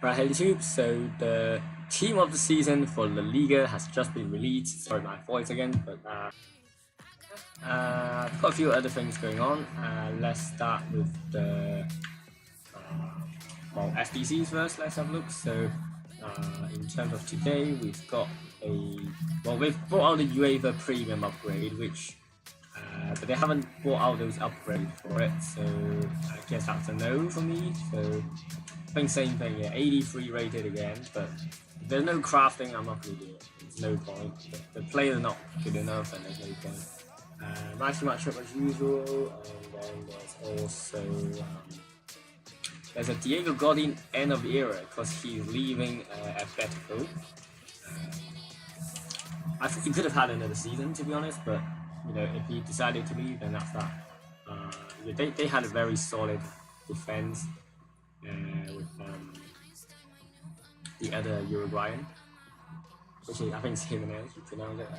Right, hey YouTube, so the team of the season for La Liga has just been released. Sorry my voice again, but I've got a few other things going on. Let's start with the SBCs first. Let's have a look. So in terms of today, we've got we've brought out the UEFA Premium upgrade, which but they haven't brought out those upgrades for it, so I guess that's a no for me. So I think same thing, yeah, 83 rated again, but if there's no crafting, I'm not going to do it. There's no point. The players are not good enough, and there's no point. Nice matchup as usual, and then there's also there's a Diego Godin end of the era because he's leaving Atletico. I think he could have had another season, to be honest, but you know, if he decided to leave, then that's that. They had a very solid defense with the other Uruguayan, which is, I think it's Jimenez, you pronounce it.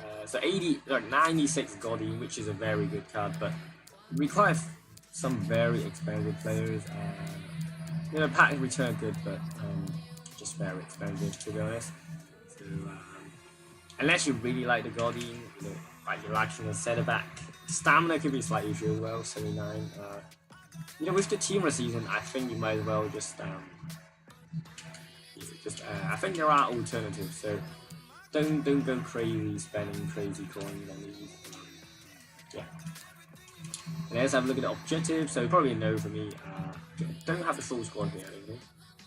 So 96 Godin, which is a very good card, but requires some very expensive players. You know, pack return good, but just very expensive, to be honest. So unless you really like the Godin, you know, like you're actually a centre back. Stamina could be a slight issue as well, 79. You know, with the team of the season, I think you might as well just I think there are alternatives, so don't go crazy spending crazy coins on these. Yeah. And let's have a look at the objectives. So probably a no for me. Don't have the full squad here, I don't think.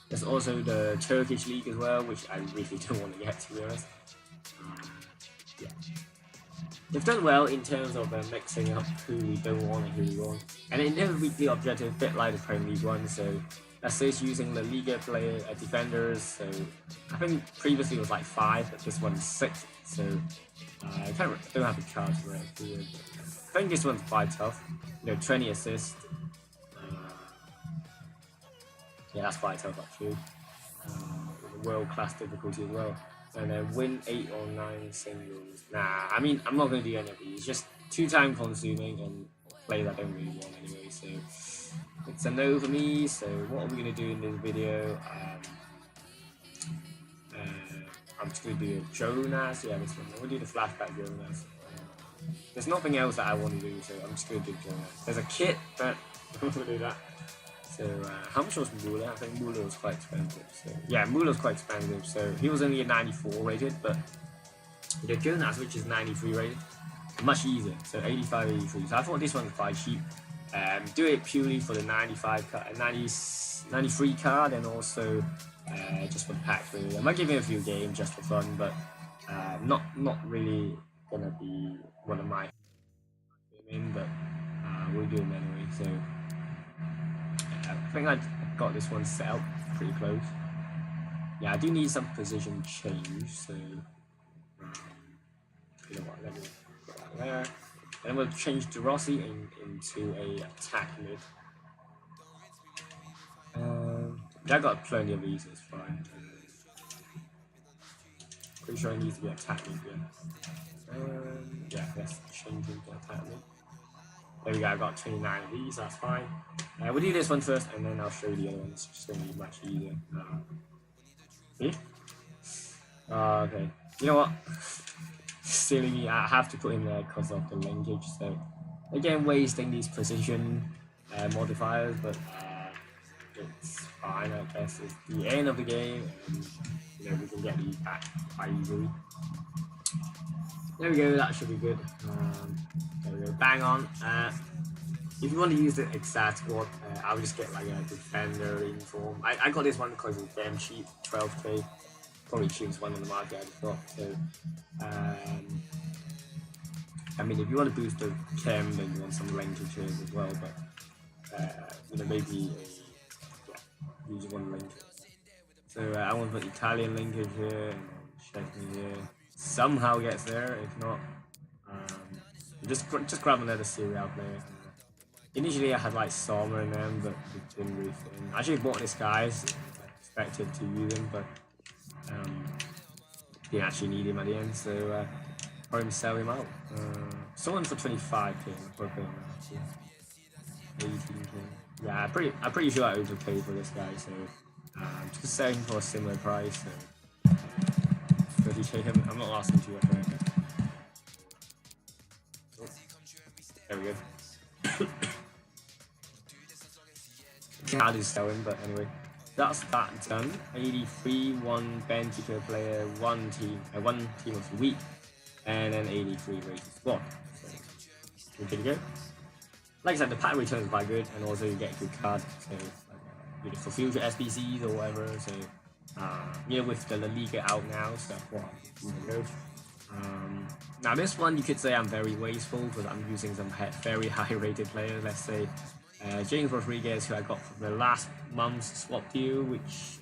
There's also the Turkish league as well, which I really don't want to get, to be honest. Yeah. They've done well in terms of mixing up who we don't want and who we want. And in terms of weekly objective, a bit like the Premier League one, so that's just using La Liga player defenders. So I think previously it was like 5, but this one's 6. So I don't have the cards for it. I think this one's quite tough. You know, 20 assists. Yeah, that's quite tough actually. World-class difficulty as well. And then win 8 or 9 singles. Nah, I mean, I'm not going to do any of these. Just too time consuming and players I don't really want anyway. So it's a no for me. So what are we going to do in this video? I'm just going to do a Jonas. Yeah, this one. I'm going to do the Flashback Jonas. There's nothing else that I want to do, so I'm just going to do Jonas. There's a kit, but I'm going to do that. So how much was Muller? I think Muller was quite expensive. So yeah, Muller's quite expensive. So he was only a 94 rated, but the Jonas, which is 93 rated, much easier. So 85, 83. So I thought this one's quite cheap. Do it purely for the 95 card, 93 card, and also just for the pack. Really, I might give it a few games just for fun, but not really gonna be one of my but we'll do them anyway. So. I think I got this one set up pretty close. Yeah, I do need some position change, so you know what, let me put that there. And then we'll change De Rossi into a attack mid. I got plenty of these, it's fine. Pretty sure it needs to be attack mid, yeah. Yeah, let's change into attack mid. There we go, I got 29 of these, that's fine. We'll do this one first, and then I'll show you the other ones. It's just going to be much easier. Okay. You know what? Silly me, I have to put him there because of the linkage. So, again, wasting these position modifiers, but it's fine, I guess. It's the end of the game, and you know, we can get these back quite easily. There we go, that should be good. There we go, bang on. If you want to use the exact squad, I'll just get like a defender in form. I got this one because it's damn cheap, 12k. Probably cheapest one on the market, I thought. So, I mean, if you want to boost the chem, then you want some linkages as well. But you know, maybe you just want linkage. So I want to put Italian linkage here and Chesney here. Somehow gets there. If not, just grab another serial player. Initially I had like Sommer in them, but it didn't really fit in. I actually bought this guy, so I expected to use him, but didn't actually need him at the end, so probably sell him out. Someone for 25k, probably 18k. Yeah, I'm pretty sure I overpaid for this guy, so Just selling for a similar price. So 30k. I'm not asking too much. Oh, there we go. Card is selling, but anyway, that's that done. 83, one bench per player, one team of the week, and then 83 rated squad. So we're good to go. Like I said, the pack return is quite good, and also you get a good card. So for future SBCs or whatever. So with the La Liga out now, so that's what I'm gonna go. Now this one you could say I'm very wasteful because I'm using some very high rated players. Let's say James Rodriguez, who I got from the last month's swap deal, which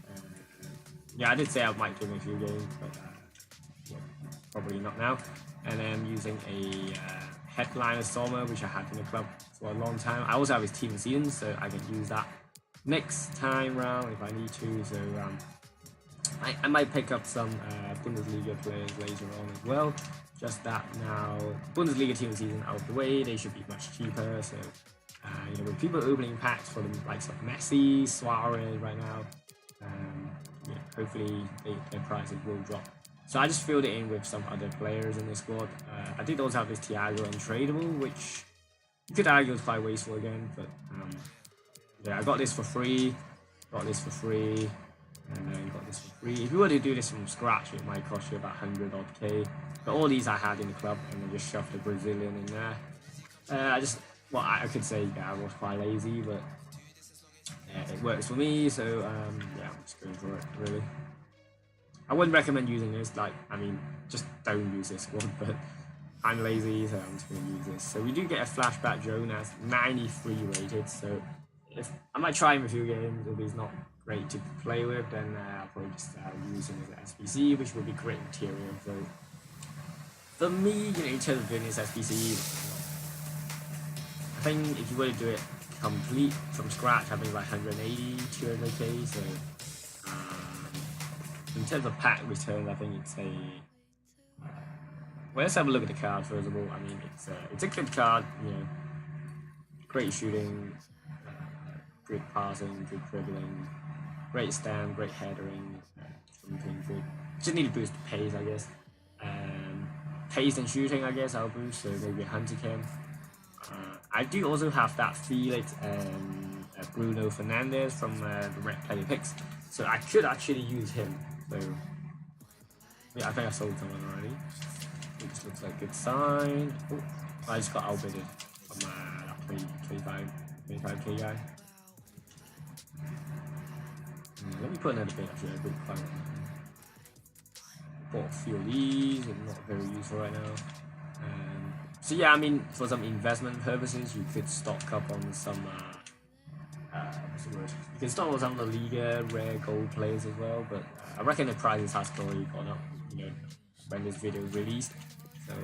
I did say I might do in a few games, but probably not now. And then I'm using a headliner Sommer, which I had in the club for a long time. I also have his team of season, so I can use that next time round if I need to. So I might pick up some Bundesliga players later on as well. Just that now Bundesliga team of season out of the way, they should be much cheaper. So with people opening packs for the likes of Messi, Suarez right now, hopefully their prices will drop. So I just filled it in with some other players in the squad. I did also have this Thiago untradeable, which you could argue is quite wasteful again, but I got this for free, and then got this for free. If you were to do this from scratch, it might cost you about 100 odd K. But all these I had in the club, and then just shoved the Brazilian in there. I could say I was quite lazy, but it works for me, so I'm just going for it, really. I wouldn't recommend using this, just don't use this one, but I'm lazy, so I'm just going to use this. So we do get a Flashback Jonas 93 rated, so if I might try him a few games. If he's not great to play with, then I'll probably just use him as an SBC, which will be great material. So for me, in terms of doing this SBC, I think if you were to do it complete from scratch, I think like 180, 200k. So in terms of pack returns, I think it's a well, let's have a look at the card first of all. I mean, it's a good card, great shooting, good passing, good dribbling, great stand, great headering, something good. Just need to boost the pace, I guess. Pace and shooting, I guess I'll boost, so maybe 100k. I do also have that Felix and Bruno Fernandes from the Red Player Picks, so I could actually use him. So I think I sold someone already. This looks like a good sign. Oh, I just got outbidded from that 25k guy. Let me put another bid actually. I could quite bought a few of these, and not very useful right now. So I mean, for some investment purposes, you could stock up on some what's the word? You can stock on some of the Liga rare gold players as well, but I reckon the prices has probably gone up, when this video is released. So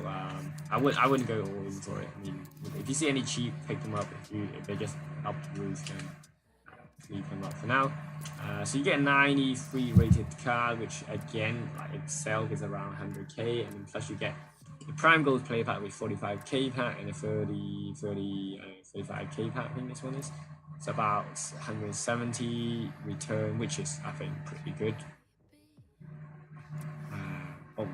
I wouldn't go all in for it. I mean, if you see any cheap, pick them up. If they just up the roof, then leave them up for now. So you get a 93 rated card, which again, like itself, is around 100k, and then plus you get the Prime Gold Player Pack with 45k pack and a 35k pack. I think this one is. It's about 170 return, which is I think pretty good.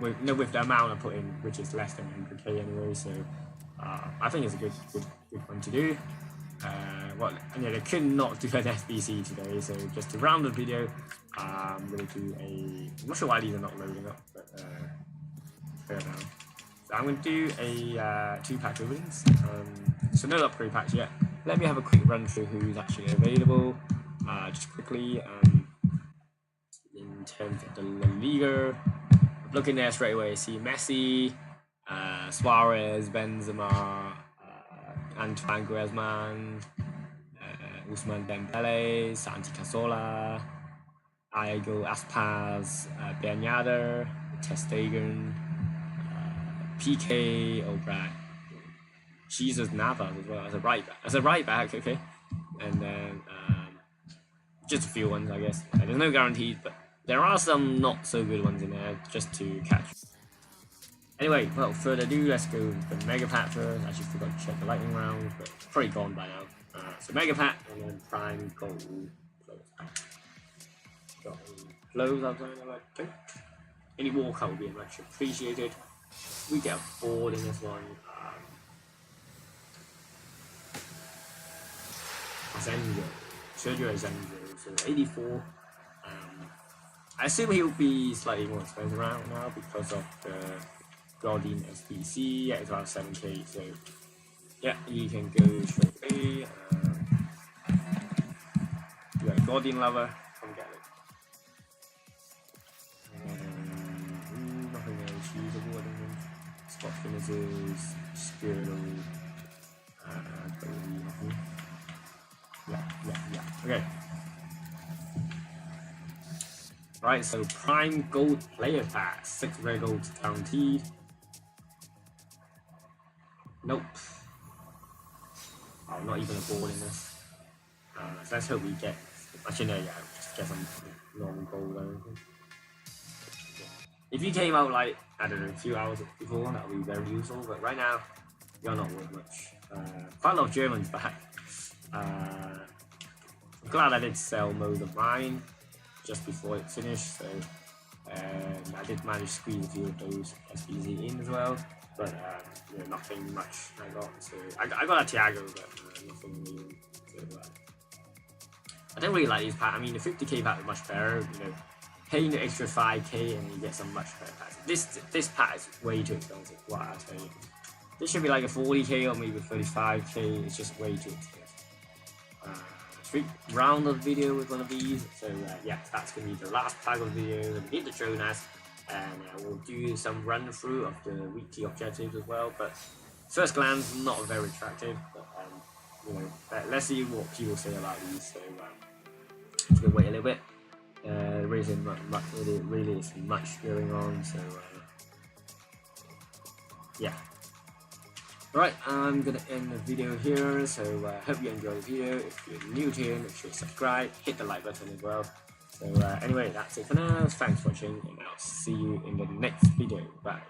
With the amount I put in, which is less than 100k anyway, so I think it's a good one to do. They could not do an SBC today, so just to round the video, I'm going to do I'm not sure why these are not loading up, but fair now. So I'm going to do a 2-pack openings, so no upgrade packs yet. Let me have a quick run through who's actually available, just quickly, in terms of the La Liga. Looking there straight away, see Messi, Suarez, Benzema, Antoine Griezmann, Ousmane Dembele, Santi Cazorla, Iago Aspas, Ben Yedder, Ter Stegen, PK O'Brien, Jesus Navas as well as a right back, okay, and then just a few ones, I guess. There's no guarantees, but there are some not so good ones in there just to catch. Anyway, without further ado, let's go with the Mega Pack first. I actually forgot to check the lightning round, but it's probably gone by now. So Mega Pack and then Prime Gold. got any clothes outside of it. Okay. Any walkout would be much appreciated. We get a board in this one. Zenjo, Sergio Zenjo, so 84. I assume he'll be slightly more expensive around now because of the Guardian SBC. Yeah, it's around 7k, so yeah, you can go straight away. You're a Guardian lover, come get it. Nothing else usable, I don't think. Spot finishes, Squirtle, nothing. Yeah, okay. Right, so Prime Gold Player Pass, 6 rare golds guaranteed. Nope. Oh, not even a board in this. So let's hope we get, actually no, yeah, just get some normal gold or anything. If you came out like, I don't know, a few hours before, that would be very useful, but right now, you're not worth much. Quite a lot of Germans back. I'm glad I did sell most of mine just before it finished, so I did manage to squeeze a few of those SBC in as well, but nothing much I got. So I got a Tiago, but nothing really. So, I don't really like these packs. I mean, the 50k pack is much better. Paying the extra 5k and you get some much better packs. This pack is way too expensive. What I tell you, this should be like a 40k or maybe 35k. It's just way too expensive. Round of video with one of these, so yeah, that's gonna be the last pack of the video. We need the Jonas, and we'll do some run through of the weekly objectives as well. But first glance, not very attractive. But let's see what people say about these. So just gonna wait a little bit. Really isn't much going on. So yeah. Alright, I'm gonna end the video here, so hope you enjoyed the video. If you're new to here, make sure you subscribe, hit the like button as well. So anyway, that's it for now. Thanks for watching, and I'll see you in the next video. Bye.